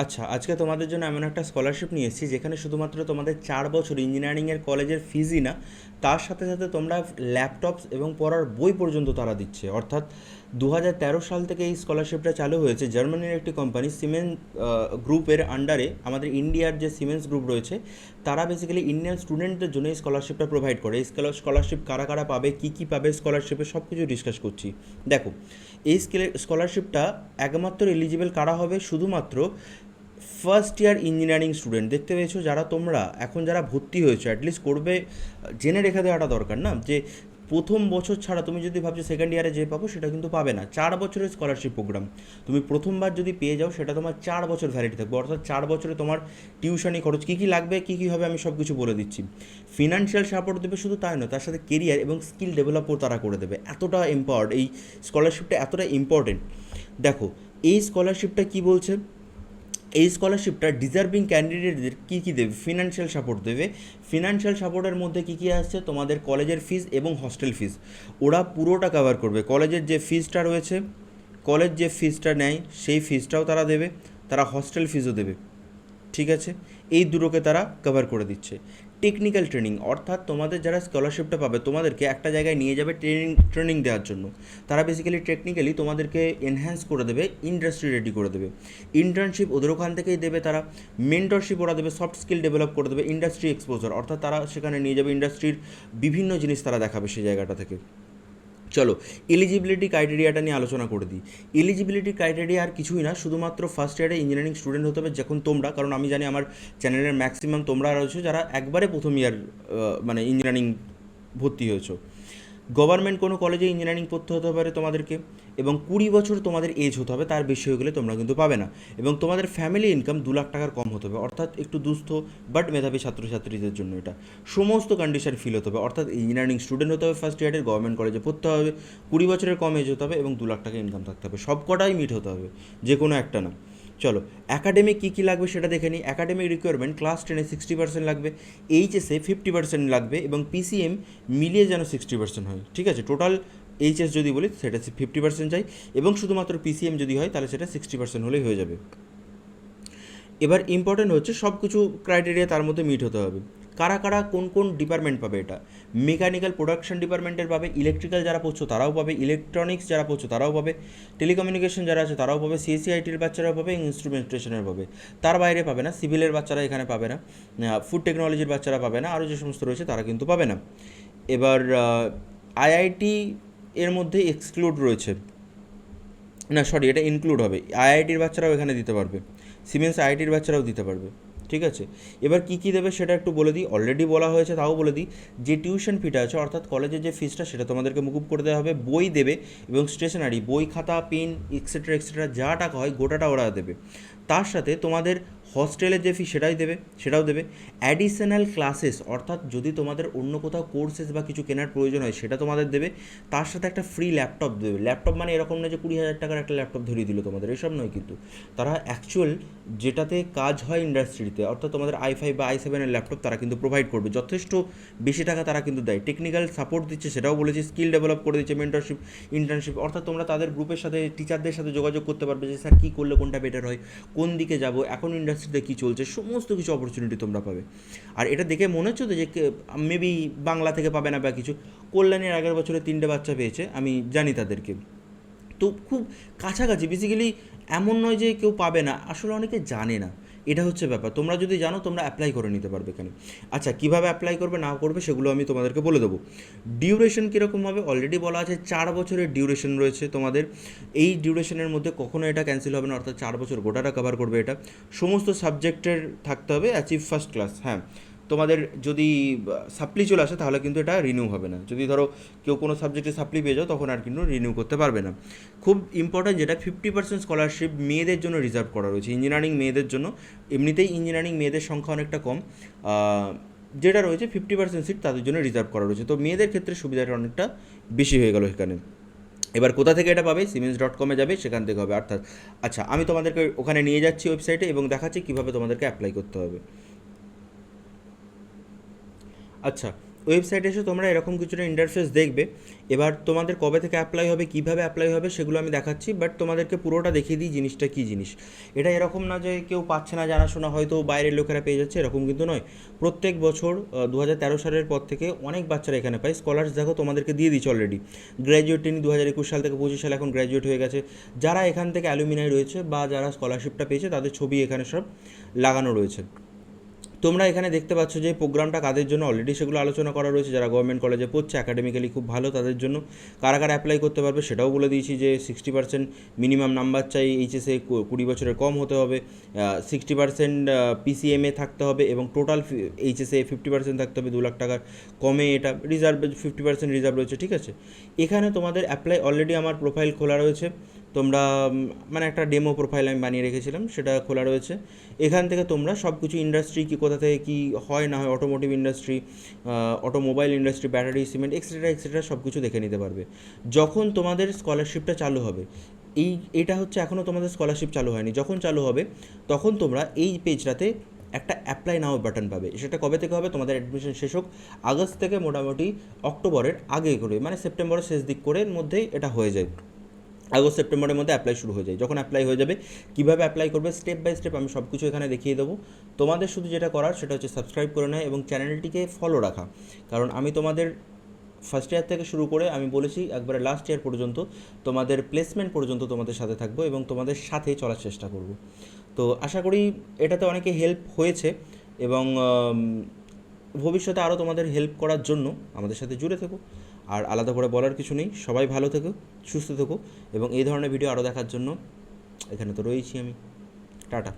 আচ্ছা, আজকে তোমাদের জন্য এমন একটা স্কলারশিপ নিয়ে এসেছি যেখানে শুধুমাত্র তোমাদের 4 বছর ইঞ্জিনিয়ারিংয়ের কলেজের ফিজই না, তার সাথে সাথে তোমরা ল্যাপটপস এবং পড়ার বই পর্যন্ত তারা দিচ্ছে। অর্থাৎ 2013 সাল থেকে এই স্কলারশিপটা চালু হয়েছে। জার্মানির একটি কোম্পানি সিমেন্স গ্রুপের আন্ডারে আমাদের ইন্ডিয়ার যে সিমেন্স গ্রুপ রয়েছে, তারা বেসিক্যালি ইন্ডিয়ান স্টুডেন্টদের জন্য এই স্কলারশিপটা প্রোভাইড করে। এই স্কলারশিপ কারা কারা পাবে, কী কী পাবে স্কলারশিপে, সব কিছু ডিসকাস করছি। দেখো, এই স্কলারশিপটা একমাত্র এলিজিবল কারা হবে, শুধুমাত্র ফার্স্ট ইয়ার ইঞ্জিনিয়ারিং স্টুডেন্ট। দেখতে পেয়েছো, যারা তোমরা এখন যারা ভর্তি হয়েছো, অ্যাটলিস্ট করবে, জেনে রেখে দেওয়াটা দরকার না যে প্রথম বছর ছাড়া তুমি যদি ভাবছো সেকেন্ড ইয়ারে যে পাবো সেটা কিন্তু পাবে না। 4 বছরের স্কলারশিপ প্রোগ্রাম, তুমি প্রথমবার যদি পেয়ে যাও সেটা তোমার 4 বছর ভ্যালিড থাকবে। অর্থাৎ 4 বছরে তোমার টিউশনি খরচ কী কী লাগবে, কী কী হবে, আমি সব কিছু বলে দিচ্ছি। ফিনান্সিয়াল সাপোর্ট দেবে, শুধু তাই নয়, তার সাথে কেরিয়ার এবং স্কিল ডেভেলপও তারা করে দেবে। এতটা এম্পাওয়ার্ড এই স্কলারশিপটা, এতটা ইম্পর্টেন্ট। দেখো, এই স্কলারশিপটা কী বলছে, এই স্কলারশিপটা ডিজার্ভিং ক্যান্ডিডেটদের কী কী দেবে, ফিনান্সিয়াল সাপোর্ট দেবে। ফিনান্সিয়াল সাপোর্টের মধ্যে কী কী আসছে, তোমাদের কলেজের ফিস এবং হস্টেল ফিস ওরা পুরোটা কভার করবে। কলেজের যে ফিসটা রয়েছে, কলেজ যে ফিসটা নেয় সেই ফিসটাও তারা দেবে, তারা হস্টেল ফিসও দেবে। ঠিক আছে, এই দুটোকে তারা কভার করে দিচ্ছে। টেকনিক্যাল ট্রেনিং, অর্থাৎ তোমাদের যারা স্কলারশিপটা পাবে তোমাদেরকে একটা জায়গায় নিয়ে যাবে ট্রেনিং দেওয়ার জন্য। তারা বেসিক্যালি টেকনিক্যালি তোমাদেরকে এনহ্যান্স করে দেবে, ইন্ডাস্ট্রি রেডি করে দেবে। ইন্টার্নশিপ ওদের ওখান থেকেই দেবে তারা। মেন্টরশিপ ওরা দেবে, সফট স্কিল ডেভেলপ করে দেবে। ইন্ডাস্ট্রি এক্সপোজার, অর্থাৎ তারা সেখানে নিয়ে যাবে, ইন্ডাস্ট্রির বিভিন্ন জিনিস তারা দেখাবে সেই জায়গাটা থেকে। চলো, এলিজিবিলিটি ক্রাইটেরিয়াটা নিয়ে আলোচনা করে দিই। এলিজিবিলিটি ক্রাইটেরিয়া আর কিছুই না, শুধুমাত্র ফার্স্ট ইয়ারে ইঞ্জিনিয়ারিং স্টুডেন্ট হতে হবে যখন তোমরা, কারণ আমি জানি আমার চ্যানেলের ম্যাক্সিমাম তোমরা রয়েছো যারা একবারে প্রথম ইয়ার মানে ইঞ্জিনিয়ারিং ভর্তি হয়েছো। গভর্নমেন্ট কোনো কলেজে ইঞ্জিনিয়ারিং পড়তে হতে পারে তোমাদেরকে, এবং 20 বছর তোমাদের এজ হতে হবে, তার বেশি হয়ে গেলে তোমরা কিন্তু পাবে না। এবং তোমাদের ফ্যামিলি ইনকাম 2 লাখ টাকার কম হতে হবে, অর্থাৎ একটু দুস্থ বাট মেধাবী ছাত্রছাত্রীদের জন্য এটা। সমস্ত কন্ডিশন ফিল হতে হবে, অর্থাৎ ইঞ্জিনিয়ারিং স্টুডেন্ট হতে হবে, ফার্স্ট ইয়ারের গভর্নমেন্ট কলেজে পড়তে হবে, 20 বছরের কম এজ হতে হবে এবং 2 লাখ টাকা ইনকাম থাকতে হবে। সব কটাই মিট হতে হবে, যে কোনো একটা না। চলো, অ্যাকাডেমিক কী কী লাগবে সেটা দেখে নিই। অ্যাকাডেমিক রিকোয়ারমেন্ট, ক্লাস 10-এ 60% লাগবে, এইচএসে 50% লাগবে, এবং পিসিএম মিলিয়ে যেন 60% হয়। ঠিক আছে, টোটাল এইচএস যদি বলি সেটা 50% চাই, এবং শুধুমাত্র পিসিএম যদি হয় তাহলে সেটা 60% হলেই হয়ে যাবে। এবার ইম্পর্টেন্ট হচ্ছে সব কিছু ক্রাইটেরিয়া তার মধ্যে মিট হতে হবে। কারা কারা কোন কোন ডিপার্টমেন্ট পাবে এটা, মেকানিক্যাল প্রোডাকশন ডিপার্টমেন্টের পাবে, ইলেকট্রিক্যাল যারা পড়ছো তারাও পাবে, ইলেকট্রনিক্স যারা পড়ছো তারাও পাবে, টেলিকমিউনিকেশন যারা আছে তারাও পাবে, সিএসিআইটির বাচ্চারাও পাবে, ইনস্ট্রুমেন্টেশনের পাবে। তার বাইরে পাবে না, সিভিলের বাচ্চারা এখানে পাবে না, ফুড টেকনোলজির বাচ্চারা পাবে না, আরও যে সমস্ত রয়েছে তারা কিন্তু পাবে না। এবার আইআইটি এর মধ্যে এক্সক্লুড রয়েছে, না সরি, এটা ইনক্লুড হবে। আইআইটির বাচ্চারাও এখানে দিতে পারবে, সিমেন্স আইআইটির বাচ্চারাও দিতে পারবে। ঠিক আছে, এবার কী কী দেবে সেটা একটু বলে দিই, অলরেডি বলা হয়েছে তাও বলে দিই। যে টিউশন ফিটা আছে, অর্থাৎ কলেজের যে ফিসটা, সেটা তোমাদেরকে মুকুব করে দেওয়া হবে। বই দেবে, এবং স্টেশনারি, বই খাতা পেন এক্সেট্রা এক্সেট্রা যা টাকা হয় গোটাটা ওরা দেবে। তার সাথে তোমাদের হস্টেলের যে ফি সেটাও দেবে। অ্যাডিশনাল ক্লাসেস, অর্থাৎ যদি তোমাদের অন্য কোথাও কোর্সেস বা কিছু কেনার প্রয়োজন হয় সেটা তোমাদের দেবে। তার সাথে একটা ফ্রি ল্যাপটপ দেবে। ল্যাপটপ মানে এরকম নয় যে 20,000 টাকার একটা ল্যাপটপ ধরিয়ে দিল তোমাদের, এসব নয় কিন্তু। তারা অ্যাকচুয়াল যেটাতে কাজ হয় ইন্ডাস্ট্রিতে, অর্থাৎ তোমাদের i5 বা i7-এর ল্যাপটপ তারা কিন্তু প্রোভাইড করবে। যথেষ্ট বেশি টাকা তারা কিন্তু দেয়। টেকনিক্যাল সাপোর্ট দিচ্ছে, সেটাও বলেছি। স্কিল ডেভেলপ করে দিচ্ছে, মেন্টরশিপ, ইন্টার্নশিপ, অর্থাৎ তোমরা তাদের গ্রুপের সাথে, টিচারদের সাথে যোগাযোগ করতে পারবে যে স্যার কী করলে কোনটা বেটার হয়, কোন দিকে যাব, এখন ইন্ডাস্ট্রিতে কী চলছে, সমস্ত কিছু অপরচুনিটি তোমরা পাবে। আর এটা দেখে মনে হচ্ছে তো যে মেবি বাংলা থেকে পাবে না বা কিছু, কল্যাণীর আগের বছরে 3টে বাচ্চা পেয়েছে, আমি জানি তাদেরকে। তো খুব কাছাকাছি, বেসিক্যালি এমন নয় যে কেউ পাবে না, আসলে অনেকে জানে না, এটা হচ্ছে ব্যাপার। তোমরা যদি জানো তোমরা অ্যাপ্লাই করে নিতে পারবে এখানে। আচ্ছা, কীভাবে অ্যাপ্লাই করবে না করবে সেগুলো আমি তোমাদেরকে বলে দেবো। ডিউরেশন কীরকম হবে অলরেডি বলা আছে, 4 বছরের ডিউরেশন রয়েছে তোমাদের। এই ডিউরেশনের মধ্যে কখনো এটা ক্যান্সেল হবে না, অর্থাৎ 4 বছর গোটাটা কভার করবে এটা। সমস্ত সাবজেক্টের থাকতে হবে অ্যাচিভ ফার্স্ট ক্লাস। হ্যাঁ, তোমাদের যদি সাপ্লি চলে আসে তাহলে কিন্তু এটা রিনিউ হবে না। যদি ধরো কেউ কোনো সাবজেক্টে সাপ্লি পেয়ে যাও তখন আর কিন্তু রিনিউ করতে পারবে না। খুব ইম্পর্ট্যান্ট যেটা, 50% স্কলারশিপ মেয়েদের জন্য রিজার্ভ করা রয়েছে, ইঞ্জিনিয়ারিং মেয়েদের জন্য। এমনিতেই ইঞ্জিনিয়ারিং মেয়েদের সংখ্যা অনেকটা কম, যেটা রয়েছে 50% সিট তাদের জন্য রিজার্ভ করা রয়েছে। তো মেয়েদের ক্ষেত্রে সুবিধাটা অনেকটা বেশি হয়ে গেল এখানে। এবার কোথা থেকে এটা পাবে, siemens.com-এ যাবে, সেখান থেকে হবে। অর্থাৎ আচ্ছা, আমি তোমাদেরকে ওখানে নিয়ে যাচ্ছি ওয়েবসাইটে, এবং দেখাচ্ছি কীভাবে তোমাদেরকে অ্যাপ্লাই করতে হবে। আচ্ছা, ওয়েবসাইটে এসে তোমরা এরকম কিছুটা ইন্টারফেস দেখবে। এবার তোমাদের কবে থেকে অ্যাপ্লাই হবে, কীভাবে অ্যাপ্লাই হবে সেগুলো আমি দেখাচ্ছি, বাট তোমাদেরকে পুরোটা দেখিয়ে দিই জিনিসটা কী জিনিস। এটা এরকম না যে কেউ পাচ্ছে না জানাশোনা, হয়তো বাইরের লোকেরা পেয়ে যাচ্ছে, এরকম কিন্তু নয়। প্রত্যেক বছর 2013 সালের পর থেকে অনেক বাচ্চারা এখানে পায়। স্কলার্স দেখো তোমাদেরকে দিয়ে দিচ্ছে অলরেডি। গ্র্যাজুয়েট ট্রেনিং 2021 সাল থেকে 25 সাল এখন গ্র্যাজুয়েট হয়ে গেছে। যারা এখান থেকে অ্যালুমিনাই রয়েছে বা যারা স্কলারশিপটা পেয়েছে তাদের ছবি এখানে সব লাগানো রয়েছে। তোমরা এখানে দেখতে পাচ্ছ যে প্রোগ্রামটা কাদের জন্য, অলরেডি সেগুলো আলোচনা করা রয়েছে। যারা গভর্নমেন্ট কলেজে পড়ছে, অ্যাকাডেমিক্যালি খুব ভালো, তাদের জন্য। কারা কারা অ্যাপ্লাই করতে পারবে সেটাও বলে দিয়েছি, যে 60% মিনিমাম নাম্বার চাই, এইচএসে 20 বছরের কম হতে হবে, 60% পিসিএমএ থাকতে হবে, এবং টোটাল এইচএসে 50% থাকতে হবে, 2 লাখ টাকার কমে। এটা রিজার্ভ 50% রিজার্ভ রয়েছে, ঠিক আছে। এখানে তোমাদের অ্যাপ্লাই অলরেডি আমার প্রোফাইল খোলা রয়েছে। তোমরা মানে একটা ডেমো প্রোফাইল আমি বানিয়ে রেখেছিলাম, সেটা খোলা রয়েছে। এখান থেকে তোমরা সব কিছু ইন্ডাস্ট্রি কী, কোথা থেকে কী হয় না হয়, automotive industry, automobile industry, battery, cement, etcetera etcetera সব কিছু দেখে নিতে পারবে। যখন তোমাদের স্কলারশিপটা চালু হবে, এটা হচ্ছে এখনও তোমাদের স্কলারশিপ চালু হয়নি, যখন চালু হবে তখন তোমরা এই পেজটাতে একটা অ্যাপ্লাই নাও বাটন পাবে। সেটা কবে থেকে হবে, তোমাদের অ্যাডমিশন শেষ হোক, আগস্ট থেকে মোটামুটি অক্টোবরের আগে করে, মানে সেপ্টেম্বরের শেষ দিক করে মধ্যেই এটা হয়ে যায়। আগস্ট সেপ্টেম্বরের মধ্যে অ্যাপ্লাই শুরু হয়ে যায়। যখন অ্যাপ্লাই হয়ে যাবে, কীভাবে অ্যাপ্লাই করবে স্টেপ বাই স্টেপ আমি সব কিছু এখানে দেখিয়ে দেবো। তোমাদের শুধু যেটা করার সেটা হচ্ছে সাবস্ক্রাইব করে নেয় এবং চ্যানেলটিকে ফলো রাখা। কারণ আমি তোমাদের ফার্স্ট ইয়ার থেকে শুরু করে আমি বলেছি একবারে লাস্ট ইয়ার পর্যন্ত, তোমাদের প্লেসমেন্ট পর্যন্ত তোমাদের সাথে থাকবো এবং তোমাদের সাথেই চলার চেষ্টা করব। তো আশা করি এটাতে অনেকে হেল্প হয়েছে, এবং ভবিষ্যতে আরও তোমাদের হেল্প করার জন্য আমাদের সাথে জুড়ে থেকো। আর আলাদা করে বলার কিছু নেই, সবাই ভালো থেকো, সুস্থ থেকো, এবং এই ধরনের ভিডিও আরও দেখার জন্য এখানে তো রয়েছি আমি। টাটা।